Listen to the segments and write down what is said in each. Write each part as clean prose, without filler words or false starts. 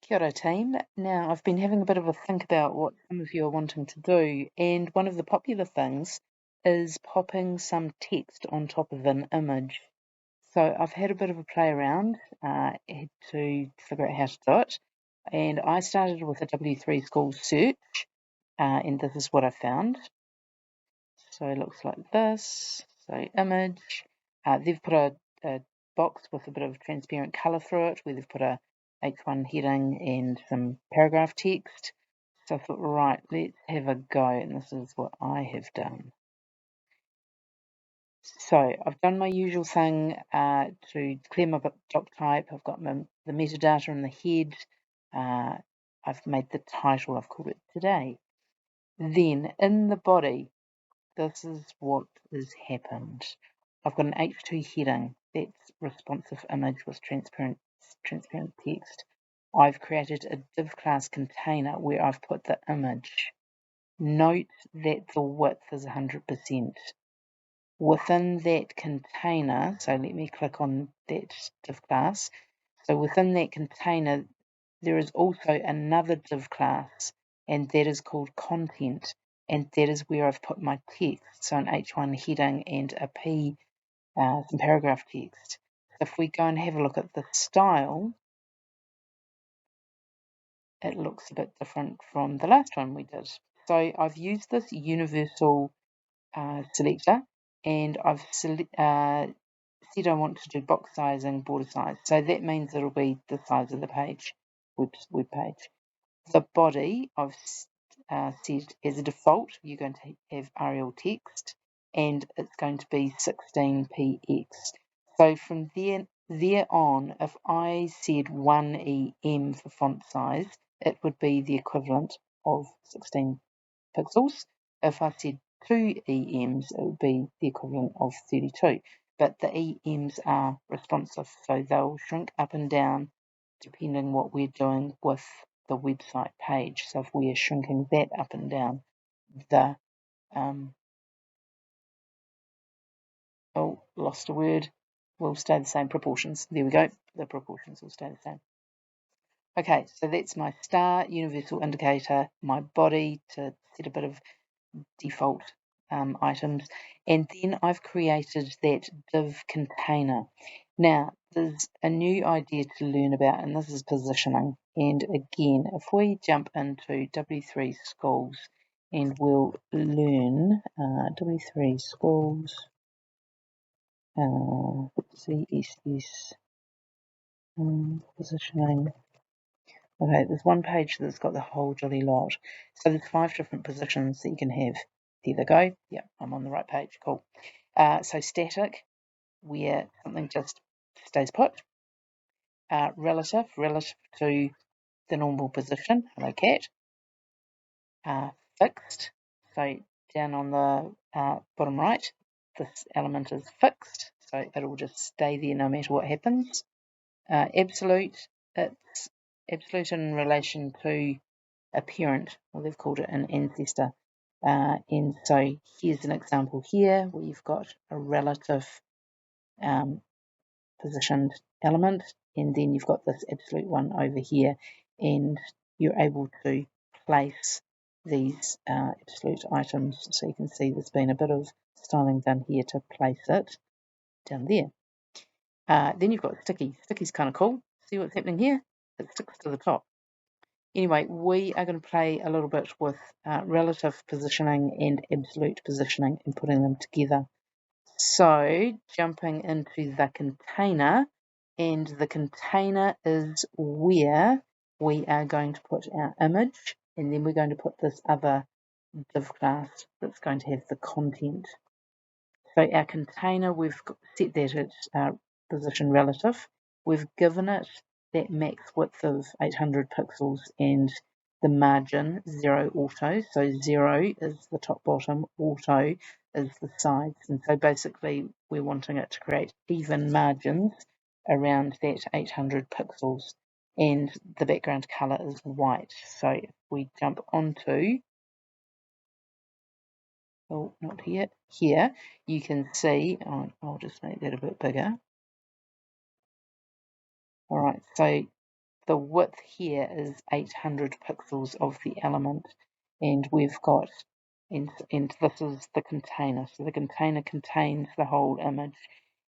Kia ora team. Now, I've been having a bit of a think about what some of you are wanting to do, and one of the popular things is popping some text on top of an image. So I've had a bit of a play around to figure out how to do it, and I started with a W3 School search, and this is what I found. So it looks like this. So image. They've put a box with a bit of transparent colour through it, where they've put a H1 heading and some paragraph text. So I thought, right, let's have a go, and this is what I have done. So I've done my usual thing to clear my doc type. I've got the metadata in the head. I've made the title, I've called it Today. Then in the body, this is what has happened. I've got an H2 heading, that's responsive image with transparent text. I've created a div class container where I've put the image. Note that the width is 100%. Within that container, so let me click on that div class. So within that container, there is also another div class, and that is called content. And that is where I've put my text, so an H1 heading and a P, some paragraph text. If we go and have a look at the style, it looks a bit different from the last one we did. So I've used this universal selector, and I've said I want to do box size and border size. So that means it'll be the size of the page, web page. The body I've said as a default, you're going to have Arial text, and it's going to be 16px. So from there on, if I said 1em for font size, it would be the equivalent of 16 pixels. If I said 2ems, it would be the equivalent of 32. But the ems are responsive, so they'll shrink up and down depending what we're doing with the website page. So if we are shrinking that up and down, the lost a word, will stay the same proportions. There we go. The proportions will stay the same. Okay, so that's my star universal indicator, my body to set a bit of default items, and then I've created that div container. Now, there's a new idea to learn about, and this is positioning. And again, if we jump into W3 Schools, and we'll learn W3 Schools, CSS positioning. Okay, there's one page that's got the whole jolly lot. So there's 5 different positions that you can have. There they go. Yep, I'm on the right page. Cool. So static, where something just stays put. Relative to the normal position. Hello, cat. Fixed. So down on the bottom right, this element is fixed. So it'll just stay there no matter what happens. Absolute, it's absolute in relation to a parent, or they've called it an ancestor. And so here's an example here where you've got a relative positioned element, and then you've got this absolute one over here, and you're able to place these absolute items. So you can see there's been a bit of styling done here to place it down there. Then you've got sticky. Sticky's kind of cool. See what's happening here? It sticks to the top. Anyway, we are going to play a little bit with relative positioning and absolute positioning and putting them together. So jumping into the container, and the container is where we are going to put our image, and then we're going to put this other div class that's going to have the content. So our container, we've set that at position relative. We've given it that max width of 800 pixels and the margin 0 auto. So 0 is the top bottom, auto is the sides. And so basically we're wanting it to create even margins around that 800 pixels, and the background color is white. So if we jump onto, oh, not here, here, you can see, I'll just make that a bit bigger. All right, so the width here is 800 pixels of the element, and we've got, and this is the container. So the container contains the whole image,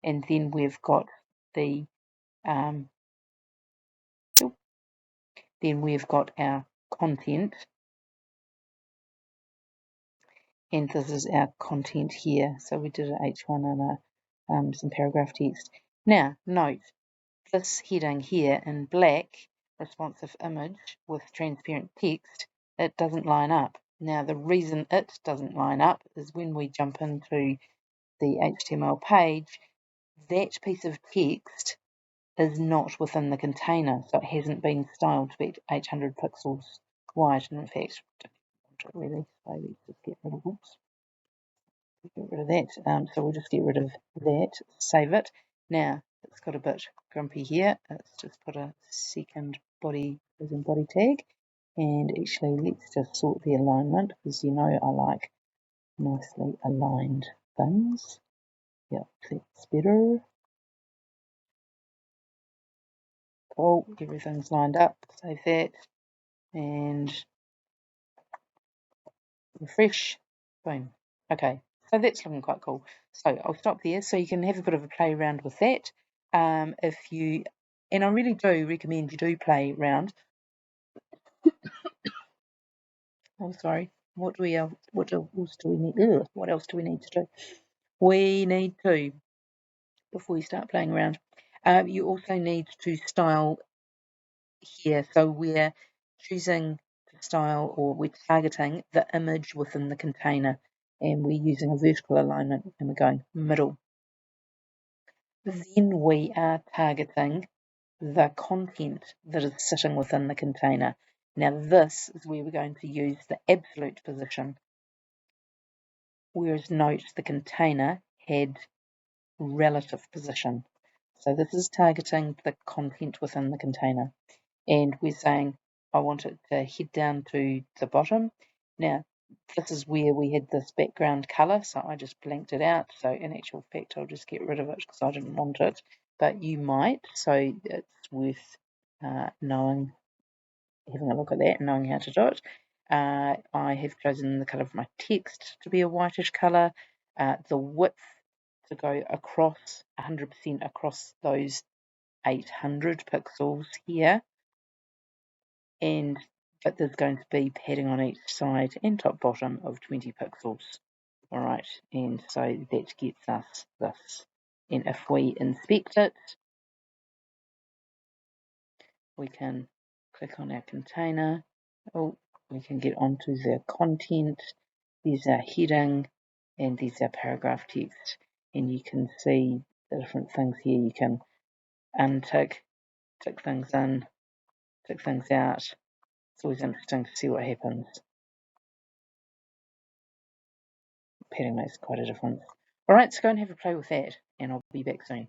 and then we've got the then we've got our content, and this is our content here. So we did an H1 and some paragraph text. Now note this heading here in black, responsive image with transparent text, it doesn't line up. Now the reason it doesn't line up is when we jump into the HTML page, that piece of text is not within the container, so it hasn't been styled to be 800 pixels wide. And in fact, I don't want it really, so let's just get rid of that. So we'll just get rid of that, save it. Now it's got a bit grumpy here. Let's just put a second body as in body tag, and actually let's just sort the alignment, because you know I like nicely aligned things. Yep, that's better. Cool, everything's lined up. Save that and refresh. Boom. Okay, so that's looking quite cool. So I'll stop there so you can have a bit of a play around with that. If you, and I really do recommend you do play around. Oh, sorry. What else do we need? Ugh, what else do we need to do? We need to, before you start playing around, you also need to style here. So we're choosing to style, or we're targeting the image within the container, and we're using a vertical alignment, and we're going middle. Then we are targeting the content that is sitting within the container. Now this is where we're going to use the absolute position, whereas note the container had relative position. So this is targeting the content within the container, and we're saying I want it to head down to the bottom. Now this is where we had this background color, so I just blanked it out. So in actual fact I'll just get rid of it because I didn't want it, but you might, so it's worth knowing, having a look at that and knowing how to do it. I have chosen the colour of my text to be a whitish colour, the width to go across 100% across those 800 pixels here, but there's going to be padding on each side and top bottom of 20 pixels. Alright, and so that gets us this. And if we inspect it, we can click on our container. Oh, we can get onto the content. There's our heading, and there's our paragraph text. And you can see the different things here. You can untick, tick things in, tick things out. It's always interesting to see what happens. Padding makes quite a difference. Alright, so go and have a play with that, and I'll be back soon.